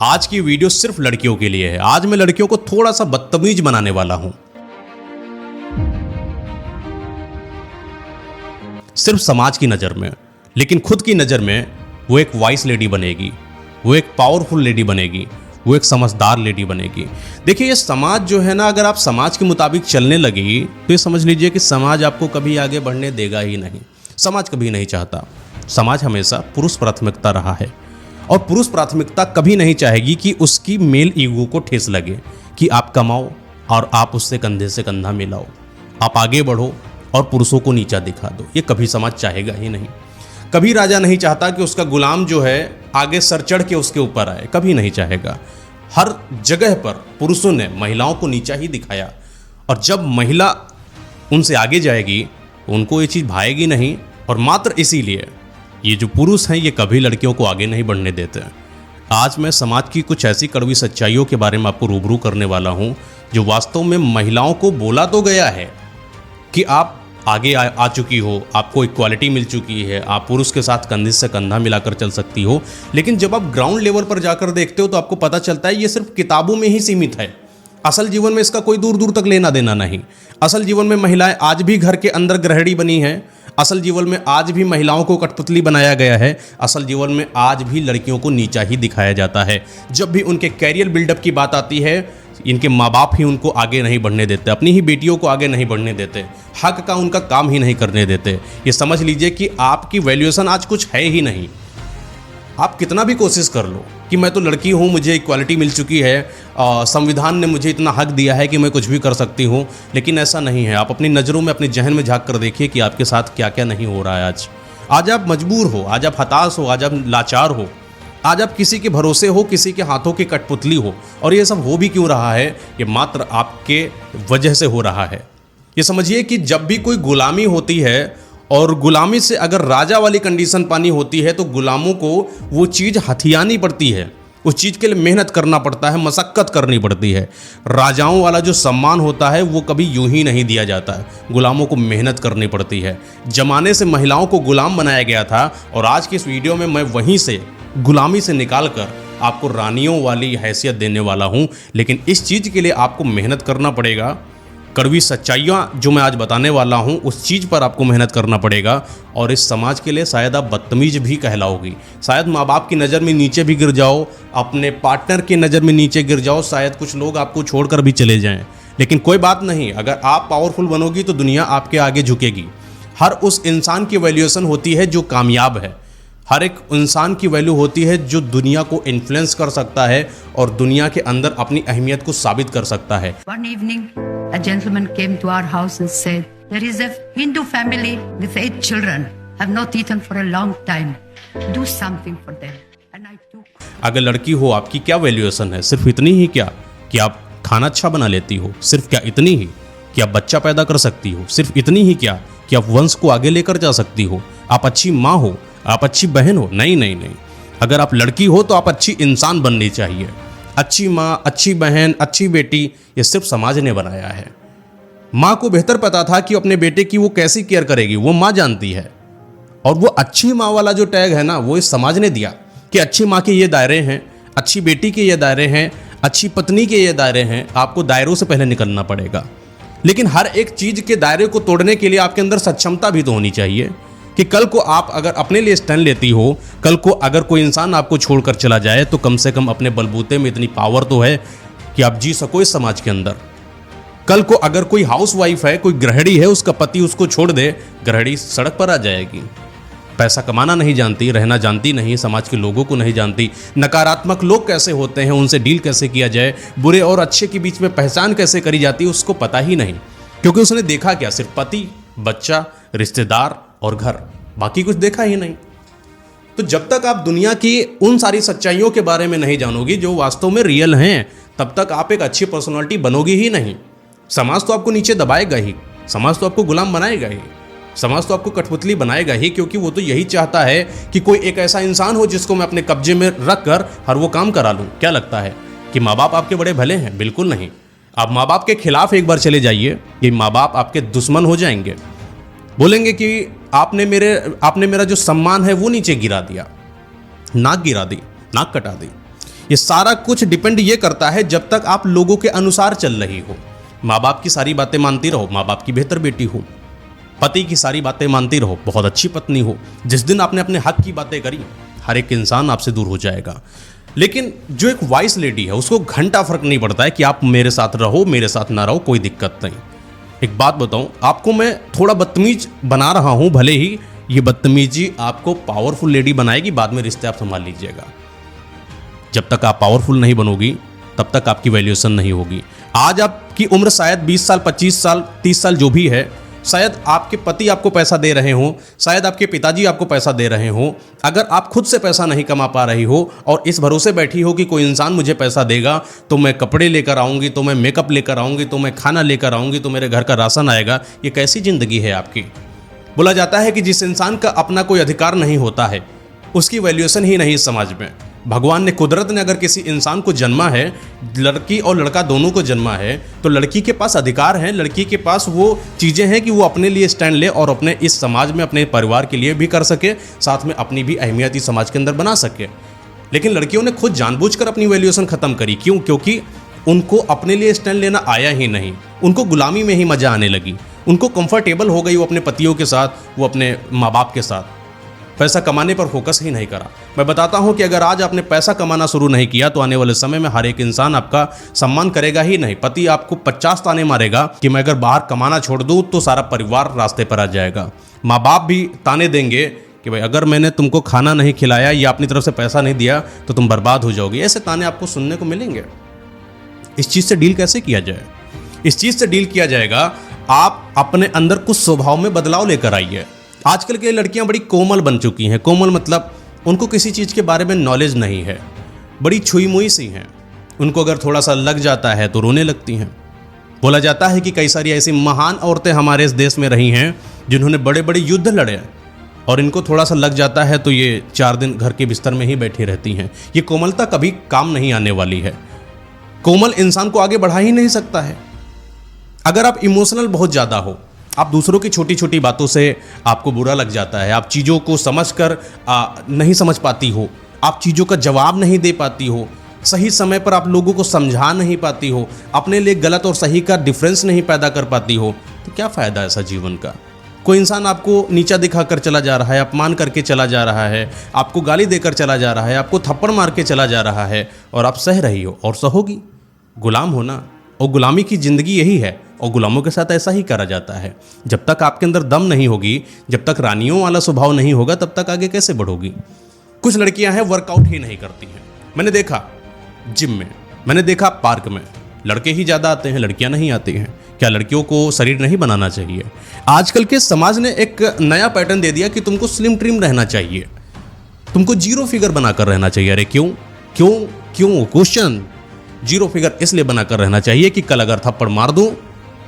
आज की वीडियो सिर्फ लड़कियों के लिए है। आज मैं लड़कियों को थोड़ा सा बदतमीज बनाने वाला हूं। सिर्फ समाज की नजर में, लेकिन खुद की नजर में वो एक वाइस लेडी बनेगी, वो एक पावरफुल लेडी बनेगी, वो एक समझदार लेडी बनेगी। देखिए, ये समाज जो है ना, अगर आप समाज के मुताबिक चलने लगी तो ये समझ लीजिए कि समाज आपको कभी आगे बढ़ने देगा ही नहीं। समाज कभी नहीं चाहता। समाज हमेशा पुरुष प्राथमिकता रहा है और पुरुष प्राथमिकता कभी नहीं चाहेगी कि उसकी मेल ईगो को ठेस लगे, कि आप कमाओ और आप उससे कंधे से कंधा मिलाओ, आप आगे बढ़ो और पुरुषों को नीचा दिखा दो। ये कभी समाज चाहेगा ही नहीं। कभी राजा नहीं चाहता कि उसका गुलाम जो है आगे सर चढ़ के उसके ऊपर आए, कभी नहीं चाहेगा। हर जगह पर पुरुषों ने महिलाओं को नीचा ही दिखाया, और जब महिला उनसे आगे जाएगी उनको ये चीज़ भाएगी नहीं। और मात्र इसीलिए ये जो पुरुष हैं ये कभी लड़कियों को आगे नहीं बढ़ने देते। आज मैं समाज की कुछ ऐसी कड़वी सच्चाइयों के बारे में आपको रूबरू करने वाला हूं, जो वास्तव में महिलाओं को बोला तो गया है कि आप आगे आ चुकी हो, आपको इक्वालिटी मिल चुकी है, आप पुरुष के साथ कंधे से कंधा मिलाकर चल सकती हो, लेकिन जब आप ग्राउंड लेवल पर जाकर देखते हो तो आपको पता चलता है ये सिर्फ किताबों में ही सीमित है। असल जीवन में इसका कोई दूर दूर तक लेना देना नहीं। असल जीवन में महिलाएं आज भी घर के अंदर गृहिणी बनी हैं। असल जीवन में आज भी महिलाओं को कठपुतली बनाया गया है। असल जीवन में आज भी लड़कियों को नीचा ही दिखाया जाता है। जब भी उनके कैरियर बिल्डअप की बात आती है, इनके माँ बाप ही उनको आगे नहीं बढ़ने देते, अपनी ही बेटियों को आगे नहीं बढ़ने देते, हक का उनका काम ही नहीं करने देते। ये समझ लीजिए कि आपकी वैल्यूएशन आज कुछ है ही नहीं। आप कितना भी कोशिश कर लो कि मैं तो लड़की हूँ, मुझे इक्वालिटी मिल चुकी है, संविधान ने मुझे इतना हक दिया है कि मैं कुछ भी कर सकती हूँ, लेकिन ऐसा नहीं है। आप अपनी नज़रों में, अपने जहन में झांक कर देखिए कि आपके साथ क्या क्या नहीं हो रहा है। आज आप मजबूर हो, आज आप हताश हो, आज आप लाचार हो, आज आप किसी के भरोसे हो, किसी के हाथों की कठपुतली हो। और ये सब हो भी क्यों रहा है? ये मात्र आपके वजह से हो रहा है। ये समझिए कि जब भी कोई गुलामी होती है और गुलामी से अगर राजा वाली कंडीशन पानी होती है तो गुलामों को वो चीज़ हथियानी पड़ती है, उस चीज़ के लिए मेहनत करना पड़ता है, मशक्क़त करनी पड़ती है। राजाओं वाला जो सम्मान होता है वो कभी यूं ही नहीं दिया जाता है, गुलामों को मेहनत करनी पड़ती है। जमाने से महिलाओं को गुलाम बनाया गया था, और आज की इस वीडियो में मैं वहीं से गुलामी से निकाल कर आपको रानियों वाली हैसियत देने वाला हूँ। लेकिन इस चीज़ के लिए आपको मेहनत करना पड़ेगा। कड़वी सच्चाइयाँ जो मैं आज बताने वाला हूँ उस चीज़ पर आपको मेहनत करना पड़ेगा। और इस समाज के लिए शायद आप बदतमीज भी कहलाओगी, शायद माँ बाप की नज़र में नीचे भी गिर जाओ, अपने पार्टनर की नज़र में नीचे गिर जाओ, शायद कुछ लोग आपको छोड़कर भी चले जाएं। लेकिन कोई बात नहीं, अगर आप पावरफुल बनोगी तो दुनिया आपके आगे झुकेगी। हर उस इंसान की वैल्यूएशन होती है जो कामयाब है। हर एक इंसान की वैल्यू होती है जो दुनिया को इन्फ्लुएंस कर सकता है और दुनिया के अंदर अपनी अहमियत को साबित कर सकता है। One evening, a gentleman came to our house and said, "There is a Hindu family with 8 children, have not eaten for a long time. Do something for them." And I took. अगर लड़की हो, आपकी क्या valuation है? सिर्फ इतनी ही क्या कि आप खाना अच्छा बना लेती हो? सिर्फ क्या इतनी ही कि आप बच्चा पैदा कर सकती हो? सिर्फ इतनी ही क्या कि आप वंश को आगे लेकर जा सकती हो? आप अच्छी माँ हो, आप अच्छी बहन हो? नहीं नहीं नहीं। अगर आप लड़की हो तो आप अच्छी इंसान बननी चाहिए। अच्छी माँ, अच्छी बहन, अच्छी बेटी, ये सिर्फ समाज ने बनाया है। माँ को बेहतर पता था कि अपने बेटे की वो कैसी केयर करेगी, वो माँ जानती है। और वो अच्छी माँ वाला जो टैग है ना, वो इस समाज ने दिया कि अच्छी माँ के ये दायरे हैं, अच्छी बेटी के ये दायरे हैं, अच्छी पत्नी के ये दायरे हैं। आपको दायरों से पहले निकलना पड़ेगा। लेकिन हर एक चीज़ के दायरे को तोड़ने के लिए आपके अंदर सक्षमता भी तो होनी चाहिए कि कल को आप अगर अपने लिए स्टैंड लेती हो, कल को अगर कोई इंसान आपको छोड़कर चला जाए तो कम से कम अपने बलबूते में इतनी पावर तो है कि आप जी सको इस समाज के अंदर। कल को अगर कोई हाउसवाइफ है, कोई गृहिणी है, उसका पति उसको छोड़ दे, गृहिणी सड़क पर आ जाएगी। पैसा कमाना नहीं जानती, रहना जानती नहीं, समाज के लोगों को नहीं जानती, नकारात्मक लोग कैसे होते हैं, उनसे डील कैसे किया जाए, बुरे और अच्छे के बीच में पहचान कैसे करी जाती है, उसको पता ही नहीं। क्योंकि उसने देखा क्या? सिर्फ पति, बच्चा, रिश्तेदार और घर, बाकी कुछ देखा ही नहीं। तो जब तक आप दुनिया की उन सारी सच्चाइयों के बारे में नहीं जानोगी जो वास्तव में रियल हैं, तब तक आप एक अच्छी पर्सनालिटी बनोगी ही नहीं। समाज तो आपको नीचे दबाएगा ही, समाज तो आपको गुलाम बनाएगा ही, समाज तो आपको कठपुतली बनाएगा ही, क्योंकि वो तो यही चाहता है कि कोई एक ऐसा इंसान हो जिसको मैं अपने कब्जे में रख कर हर वो काम करा लूँ। क्या लगता है कि माँ बाप आपके बड़े भले हैं? बिल्कुल नहीं। आप माँ बाप के खिलाफ एक बार चले जाइए, ये माँ बाप आपके दुश्मन हो जाएंगे। बोलेंगे कि आपने मेरा जो सम्मान है वो नीचे गिरा दिया, नाक गिरा दी, नाक कटा दी। ये सारा कुछ डिपेंड ये करता है जब तक आप लोगों के अनुसार चल रही हो। माँ बाप की सारी बातें मानती रहो, माँ बाप की बेहतर बेटी हो। पति की सारी बातें मानती रहो, बहुत अच्छी पत्नी हो। जिस दिन आपने अपने हक की बातें करी, हर एक इंसान आपसे दूर हो जाएगा। लेकिन जो एक वाइस लेडी है उसको घंटा फर्क नहीं पड़ता है कि आप मेरे साथ रहो, मेरे साथ ना रहो, कोई दिक्कत नहीं। एक बात बताऊं, आपको मैं थोड़ा बदतमीज बना रहा हूं, भले ही ये बदतमीजी आपको पावरफुल लेडी बनाएगी, बाद में रिश्ते आप संभाल लीजिएगा। जब तक आप पावरफुल नहीं बनोगी तब तक आपकी वैल्यूएशन नहीं होगी। आज आपकी उम्र शायद 20 साल, 25 साल, 30 साल जो भी है, शायद आपके पति आपको पैसा दे रहे हो, शायद आपके पिताजी आपको पैसा दे रहे हो। अगर आप खुद से पैसा नहीं कमा पा रही हो और इस भरोसे बैठी हो कि कोई इंसान मुझे पैसा देगा तो मैं कपड़े लेकर आऊँगी, तो मैं मेकअप लेकर आऊँगी, तो मैं खाना लेकर आऊँगी, तो मेरे घर का राशन आएगा, ये कैसी ज़िंदगी है आपकी। बोला जाता है कि जिस इंसान का अपना कोई अधिकार नहीं होता है उसकी वैल्यूएशन ही नहीं इस समाज में। भगवान ने, कुदरत ने अगर किसी इंसान को जन्मा है, लड़की और लड़का दोनों को जन्मा है, तो लड़की के पास अधिकार है, लड़की के पास वो चीज़ें हैं कि वो अपने लिए स्टैंड ले और अपने इस समाज में अपने परिवार के लिए भी कर सके, साथ में अपनी भी अहमियत इस समाज के अंदर बना सके। लेकिन लड़कियों ने खुद जानबूझकर अपनी वैल्यूएशन ख़त्म करी। क्यों? क्योंकि उनको अपने लिए स्टैंड लेना आया ही नहीं, उनको गुलामी में ही मज़ा आने लगी, उनको कंफर्टेबल हो गई वो अपने पतियों के साथ, वो अपने माँ बाप के साथ। पैसा कमाने पर फोकस ही नहीं करा। मैं बताता हूं कि अगर आज आपने पैसा कमाना शुरू नहीं किया तो आने वाले समय में हर एक इंसान आपका सम्मान करेगा ही नहीं। पति आपको 50 ताने मारेगा कि मैं अगर बाहर कमाना छोड़ दूं तो सारा परिवार रास्ते पर आ जाएगा। माँ बाप भी ताने देंगे कि भाई अगर मैंने तुमको खाना नहीं खिलाया या अपनी तरफ से पैसा नहीं दिया तो तुम बर्बाद हो जाओगे। ऐसे ताने आपको सुनने को मिलेंगे। इस चीज़ से डील कैसे किया जाए? इस चीज़ से डील किया जाएगा, आप अपने अंदर कुछ स्वभाव में बदलाव लेकर आइए। आजकल की लड़कियां बड़ी कोमल बन चुकी हैं। कोमल मतलब उनको किसी चीज़ के बारे में नॉलेज नहीं है, बड़ी छुई मुई सी हैं। उनको अगर थोड़ा सा लग जाता है तो रोने लगती हैं। बोला जाता है कि कई सारी ऐसी महान औरतें हमारे इस देश में रही हैं जिन्होंने बड़े बड़े युद्ध लड़े और इनको थोड़ा सा लग जाता है तो ये 4 दिन घर के बिस्तर में ही बैठी रहती हैं। ये कोमलता कभी काम नहीं आने वाली है। कोमल इंसान को आगे बढ़ा ही नहीं सकता है। अगर आप इमोशनल बहुत ज़्यादा हो, आप दूसरों की छोटी छोटी बातों से आपको बुरा लग जाता है, आप चीज़ों को समझकर नहीं समझ पाती हो, आप चीज़ों का जवाब नहीं दे पाती हो, सही समय पर आप लोगों को समझा नहीं पाती हो, अपने लिए गलत और सही का डिफरेंस नहीं पैदा कर पाती हो, तो क्या फ़ायदा ऐसा जीवन का? कोई इंसान आपको नीचा दिखाकर चला जा रहा है, अपमान करके चला जा रहा है, आपको गाली देकर चला जा रहा है, आपको थप्पड़ मार के चला जा रहा है और आप सह रही हो और सहोगी। गुलाम होना और गुलामी की ज़िंदगी यही है और गुलामों के साथ ऐसा ही करा जाता है। जब तक आपके अंदर दम नहीं होगी, जब तक रानियों वाला स्वभाव नहीं होगा, तब तक आगे कैसे बढ़ोगी? कुछ लड़कियां हैं वर्कआउट ही नहीं करती हैं। मैंने देखा जिम में, मैंने देखा पार्क में, लड़के ही ज़्यादा आते हैं, लड़कियां नहीं आती हैं। क्या लड़कियों को शरीर नहीं बनाना चाहिए? आजकल के समाज ने एक नया पैटर्न दे दिया कि तुमको स्लिम ट्रिम रहना चाहिए, तुमको 0 फिगर बनाकर रहना चाहिए। अरे क्यों क्यों क्यों? क्वेश्चन। 0 फिगर इसलिए बनाकर रहना चाहिए कि कल अगर थप्पड़ मार दूं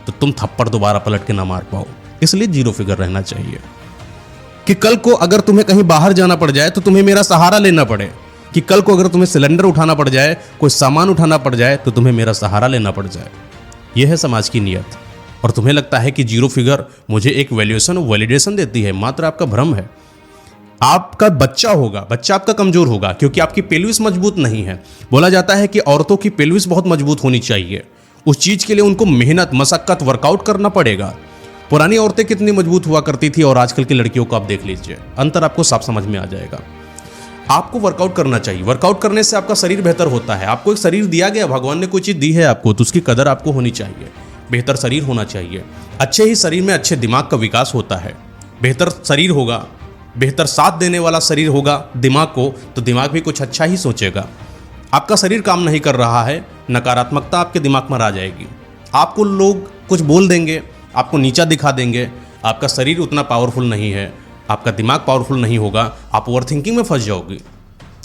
तो तुम थप्पड़ दोबारा पलट के ना मार पाओ, इसलिए 0 फिगर रहना चाहिए। कि कल को अगर तुम्हें कहीं बाहर जाना पड़ जाए तो तुम्हें मेरा सहारा लेना पड़े, कि कल को अगर तुम्हें सिलेंडर उठाना पड़ जाए, कोई सामान उठाना पड़ जाए तो तुम्हें मेरा सहारा लेना पड़ जाए। यह है समाज की नियत। और तुम्हें लगता है कि 0 फिगर मुझे एक वैल्यूएशन और वैलिडेशन देती है, मात्र आपका भ्रम है। आपका बच्चा होगा, बच्चा आपका कमजोर होगा क्योंकि आपकी पेल्विस मजबूत नहीं है। बोला जाता है कि औरतों की पेल्विस बहुत मजबूत होनी चाहिए। उस चीज के लिए उनको मेहनत, मशक्कत, वर्कआउट करना पड़ेगा। पुरानी औरतें कितनी मजबूत हुआ करती थी और आजकल की लड़कियों को आप देख लीजिए, अंतर आपको साफ समझ में आ जाएगा। आपको वर्कआउट करना चाहिए। वर्कआउट करने से आपका शरीर बेहतर होता है। आपको एक शरीर दिया गया, भगवान ने कोई चीज़ दी है आपको, तो उसकी कदर आपको होनी चाहिए। बेहतर शरीर होना चाहिए। अच्छे ही शरीर में अच्छे दिमाग का विकास होता है। बेहतर शरीर होगा, बेहतर साथ देने वाला शरीर होगा दिमाग को, तो दिमाग भी कुछ अच्छा ही सोचेगा। आपका शरीर काम नहीं कर रहा है, नकारात्मकता आपके दिमाग में आ जाएगी। आपको लोग कुछ बोल देंगे, आपको नीचा दिखा देंगे। आपका शरीर उतना पावरफुल नहीं है, आपका दिमाग पावरफुल नहीं होगा, आप ओवर थिंकिंग में फंस जाओगे।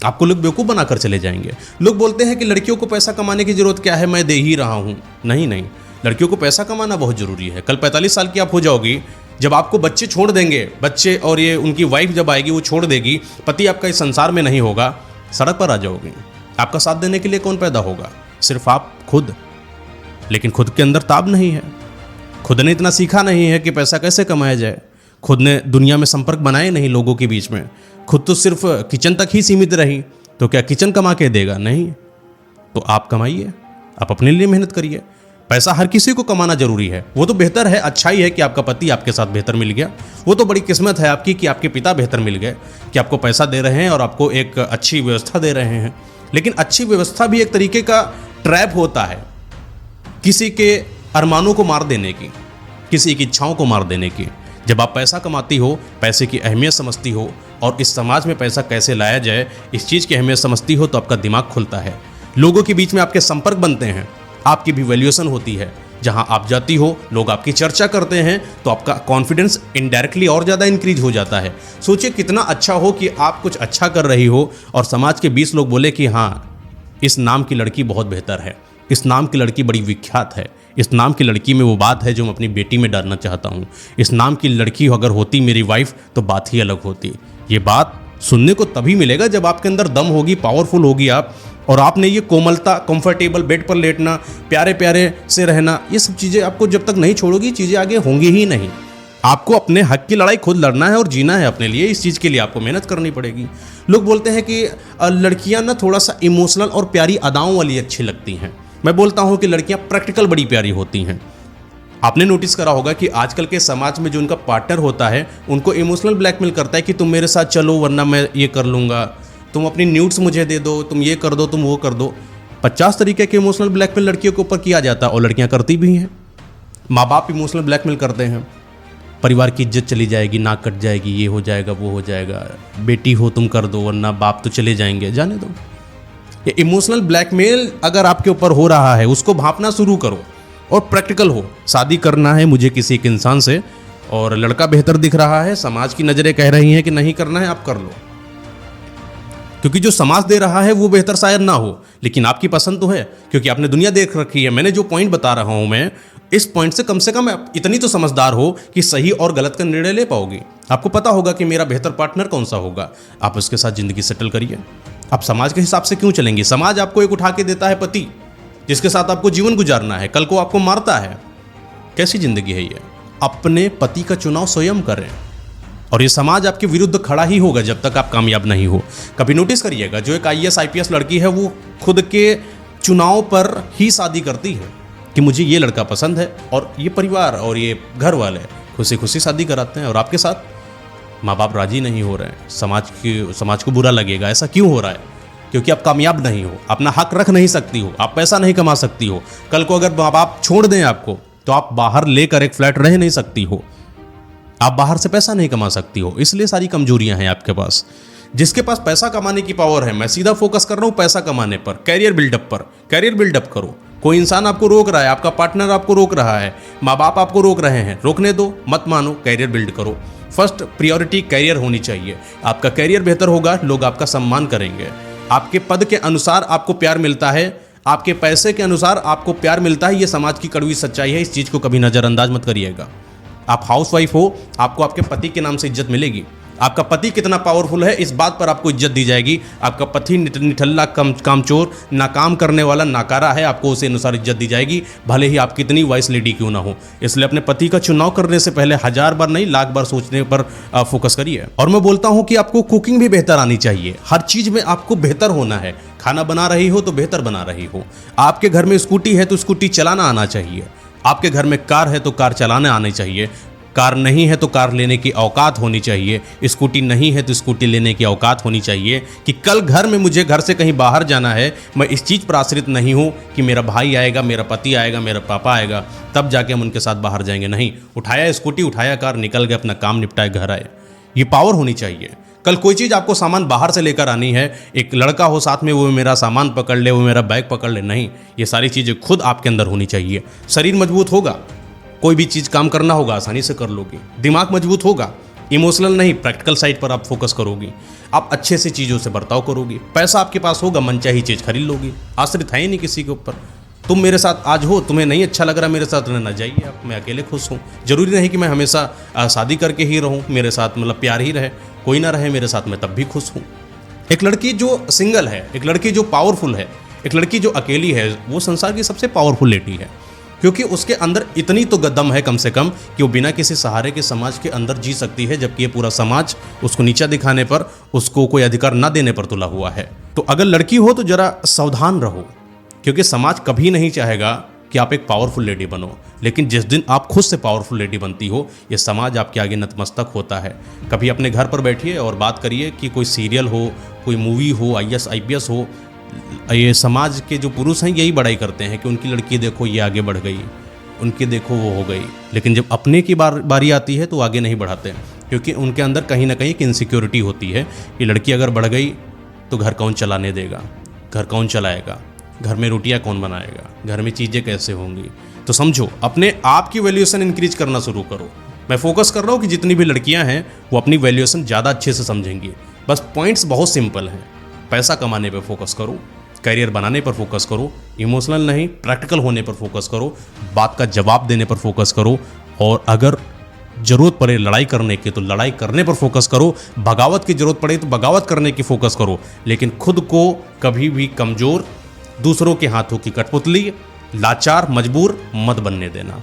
आपको लोग बेवकूफ़ बनाकर चले जाएंगे। लोग बोलते हैं कि लड़कियों को पैसा कमाने की जरूरत क्या है, मैं दे ही रहा हूँ। नहीं नहीं, लड़कियों को पैसा कमाना बहुत ज़रूरी है। कल 45 साल की आप हो जाओगी, जब आपको बच्चे छोड़ देंगे, बच्चे और ये उनकी वाइफ जब आएगी वो छोड़ देगी, पति आपका इस संसार में नहीं होगा, सड़क पर आ जाओगे। आपका साथ देने के लिए कौन पैदा होगा? सिर्फ आप खुद। लेकिन खुद के अंदर ताब नहीं है, खुद ने इतना सीखा नहीं है कि पैसा कैसे कमाया जाए, खुद ने दुनिया में संपर्क बनाए नहीं लोगों के बीच में, खुद तो सिर्फ किचन तक ही सीमित रही, तो क्या किचन कमा के देगा? नहीं। तो आप कमाइए, आप अपने लिए मेहनत करिए। पैसा हर किसी को कमाना जरूरी है, वो तो बेहतर है, अच्छा ही है कि आपका पति आपके साथ बेहतर मिल गया। वो तो बड़ी किस्मत है आपकी कि आपके पिता बेहतर मिल गए, कि आपको पैसा दे रहे हैं और आपको एक अच्छी व्यवस्था दे रहे हैं। लेकिन अच्छी व्यवस्था भी एक तरीके का ट्रैप होता है, किसी के अरमानों को मार देने की, किसी की इच्छाओं को मार देने की। जब आप पैसा कमाती हो, पैसे की अहमियत समझती हो और इस समाज में पैसा कैसे लाया जाए इस चीज़ की अहमियत समझती हो, तो आपका दिमाग खुलता है। लोगों के बीच में आपके संपर्क बनते हैं, आपकी भी वैल्यूएशन होती है। जहां आप जाती हो, लोग आपकी चर्चा करते हैं, तो आपका कॉन्फिडेंस इनडायरेक्टली और ज़्यादा इंक्रीज हो जाता है। सोचिए कितना अच्छा हो कि आप कुछ अच्छा कर रही हो और समाज के 20 लोग बोले कि हाँ, इस नाम की लड़की बहुत बेहतर है, इस नाम की लड़की बड़ी विख्यात है, इस नाम की लड़की में वो बात है जो मैं अपनी बेटी में डालना चाहता हूँ, इस नाम की लड़की अगर होती मेरी वाइफ तो बात ही अलग होती। ये बात सुनने को तभी मिलेगा जब आपके अंदर दम होगी, पावरफुल होगी आप, और आपने ये कोमलता, कंफर्टेबल बेड पर लेटना, प्यारे प्यारे से रहना, ये सब चीज़ें आपको जब तक नहीं छोड़ोगी, चीज़ें आगे होंगी ही नहीं। आपको अपने हक की लड़ाई खुद लड़ना है और जीना है अपने लिए। इस चीज़ के लिए आपको मेहनत करनी पड़ेगी। लोग बोलते हैं कि लड़कियां ना थोड़ा सा इमोशनल और प्यारी अदाओं वाली अच्छी लगती हैं। मैं बोलता हूं कि लड़कियां प्रैक्टिकल बड़ी प्यारी होती हैं। आपने नोटिस करा होगा कि आजकल के समाज में जो उनका पार्टनर होता है उनको इमोशनल ब्लैकमेल करता है कि तुम मेरे साथ चलो वरना मैं ये कर लूँगा, तुम अपनी न्यूड्स मुझे दे दो, तुम ये कर दो, तुम वो कर दो। 50 तरीके के इमोशनल ब्लैकमेल लड़कियों के ऊपर किया जाता है और लड़कियां करती भी हैं। माँ बाप इमोशनल ब्लैकमेल करते हैं, परिवार की इज्जत चली जाएगी, नाक कट जाएगी, ये हो जाएगा, वो हो जाएगा, बेटी हो तुम कर दो वरना बाप तो चले जाएंगे, जाने दो। ये इमोशनल ब्लैकमेल अगर आपके ऊपर हो रहा है उसको भांपना शुरू करो और प्रैक्टिकल हो। शादी करना है मुझे किसी एक इंसान से और लड़का बेहतर दिख रहा है, समाज की नज़रें कह रही हैं कि नहीं करना है, आप कर लो, क्योंकि जो समाज दे रहा है वो बेहतर शायद ना हो, लेकिन आपकी पसंद तो है क्योंकि आपने दुनिया देख रखी है। मैंने जो पॉइंट बता रहा हूं, मैं इस पॉइंट से कम इतनी तो समझदार हो कि सही और गलत का निर्णय ले पाओगी। आपको पता होगा कि मेरा बेहतर पार्टनर कौन सा होगा, आप उसके साथ जिंदगी सेटल करिए। आप समाज के हिसाब से क्यों चलेंगे? समाज आपको एक उठा के देता है पति जिसके साथ आपको जीवन गुजारना है, कल को आपको मारता है। कैसी जिंदगी है ये? अपने पति का चुनाव स्वयं करें और ये समाज आपके विरुद्ध खड़ा ही होगा जब तक आप कामयाब नहीं हो। कभी नोटिस करिएगा, जो एक IAS IPS लड़की है वो खुद के चुनाव पर ही शादी करती है कि मुझे ये लड़का पसंद है, और ये परिवार और ये घर वाले खुशी खुशी शादी कराते हैं, और आपके साथ माँ बाप राजी नहीं हो रहे हैं, समाज को बुरा लगेगा। ऐसा क्यों हो रहा है? क्योंकि आप कामयाब नहीं हो, अपना हक रख नहीं सकती हो, आप पैसा नहीं कमा सकती हो। कल को अगर माँ बाप छोड़ दें आपको तो आप बाहर लेकर एक फ्लैट रह नहीं सकती हो, आप बाहर से पैसा नहीं कमा सकती हो। इसलिए सारी कमजोरियां हैं आपके पास। जिसके पास पैसा कमाने की पावर है, मैं सीधा फोकस कर रहा हूं पैसा कमाने पर, कैरियर बिल्डअप पर। कैरियर बिल्डअप करो। कोई इंसान आपको रोक रहा है, आपका पार्टनर आपको रोक रहा है, माँ बाप आपको रोक रहे हैं, रोकने दो, मत मानो, कैरियर बिल्ड करो। फर्स्ट प्रायोरिटी कैरियर होनी चाहिए। आपका कैरियर बेहतर होगा, लोग आपका सम्मान करेंगे। आपके पद के अनुसार आपको प्यार मिलता है, आपके पैसे के अनुसार आपको प्यार मिलता है। ये समाज की कड़वी सच्चाई है, इस चीज़ को कभी नज़रअंदाज मत करिएगा। आप हाउसवाइफ हो, आपको आपके पति के नाम से इज्जत मिलेगी। आपका पति कितना पावरफुल है इस बात पर आपको इज्जत दी जाएगी। आपका पति निठल्ला, कामचोर, नाकाम करने वाला, नाकारा है, आपको उसे अनुसार इज्जत दी जाएगी, भले ही आप कितनी वाइस लेडी क्यों ना हो। इसलिए अपने पति का चुनाव करने से पहले 1000 बार नहीं, लाख बार सोचने पर फोकस करिए। और मैं बोलता हूं कि आपको कुकिंग भी बेहतर आनी चाहिए। हर चीज में आपको बेहतर होना है। खाना बना रही हो तो बेहतर बना रही हो। आपके घर में स्कूटी है तो स्कूटी चलाना आना चाहिए। आपके घर में कार है तो कार चलाना आनी चाहिए। कार नहीं है तो कार लेने की औकात होनी चाहिए। स्कूटी नहीं है तो स्कूटी लेने की औकात होनी चाहिए कि कल घर में मुझे घर से कहीं बाहर जाना है, मैं इस चीज़ पर आश्रित नहीं हूँ कि मेरा भाई आएगा, मेरा पति आएगा, मेरा पापा आएगा तब जाके हम उनके साथ बाहर जाएंगे। नहीं, उठाया स्कूटी, उठाया कार, निकल गए, अपना काम निपटाए, घर आए। ये पावर होनी चाहिए। कल कोई चीज़ आपको सामान बाहर से लेकर आनी है, एक लड़का हो साथ में, वो मेरा सामान पकड़ ले, वो मेरा बैग पकड़ ले, नहीं, ये सारी चीज़ें खुद आपके अंदर होनी चाहिए। शरीर मजबूत होगा, कोई भी चीज़ काम करना होगा आसानी से कर लोगी। दिमाग मजबूत होगा, इमोशनल नहीं, प्रैक्टिकल साइड पर आप फोकस करोगी। आप अच्छे से चीज़ों से बर्ताव करोगी। पैसा आपके पास होगा, मनचाही चीज़ खरीद लोगी। आश्रित है ही नहीं किसी के ऊपर। तुम मेरे साथ आज हो, तुम्हें नहीं अच्छा लग रहा मेरे साथ रहना, जाइए आप, मैं अकेले खुश हूँ। जरूरी नहीं कि मैं हमेशा शादी करके ही रहूँ, मेरे साथ मतलब प्यार ही रहे, कोई ना रहे मेरे साथ, मैं तब भी खुश हूँ। एक लड़की जो सिंगल है, एक लड़की जो पावरफुल है, एक लड़की जो अकेली है, वो संसार की सबसे पावरफुल लेडी है, क्योंकि उसके अंदर इतनी तो दम है कम से कम कि वो बिना किसी सहारे के समाज के अंदर जी सकती है, जबकि ये पूरा समाज उसको नीचा दिखाने पर, उसको कोई अधिकार ना देने पर तुला हुआ है। तो अगर लड़की हो तो जरा सावधान रहो, क्योंकि समाज कभी नहीं चाहेगा कि आप एक पावरफुल लेडी बनो, लेकिन जिस दिन आप खुद से पावरफुल लेडी बनती हो, ये समाज आपके आगे नतमस्तक होता है। कभी अपने घर पर बैठिए और बात करिए कि कोई सीरियल हो, कोई मूवी हो, IAS IPS हो, ये समाज के जो पुरुष हैं यही बड़ाई करते हैं कि उनकी लड़की देखो ये आगे बढ़ गई, उनकी देखो वो हो गई, लेकिन जब अपने की बारी आती है तो आगे नहीं बढ़ाते, क्योंकि उनके अंदर कहीं ना कहीं एक इनसिक्योरिटी होती है कि लड़की अगर बढ़ गई तो घर कौन चलाने देगा, घर कौन चलाएगा, घर में रोटियां कौन बनाएगा, घर में चीज़ें कैसे होंगी। तो समझो, अपने आप की वैल्यूएशन इंक्रीज करना शुरू करो। मैं फोकस कर रहा हूँ कि जितनी भी लड़कियां हैं वो अपनी वैल्यूएशन ज़्यादा अच्छे से समझेंगी। बस पॉइंट्स बहुत सिंपल हैं। पैसा कमाने पर फोकस करो, करियर बनाने पर फोकस करो, इमोशनल नहीं प्रैक्टिकल होने पर फोकस करो, बात का जवाब देने पर फोकस करो, और अगर ज़रूरत पड़े लड़ाई करने की तो लड़ाई करने पर फोकस करो, बगावत की ज़रूरत पड़े तो बगावत करने की फोकस करो, लेकिन खुद को कभी भी कमज़ोर, दूसरों के हाथों की कठपुतली, लाचार, मजबूर मत बनने देना।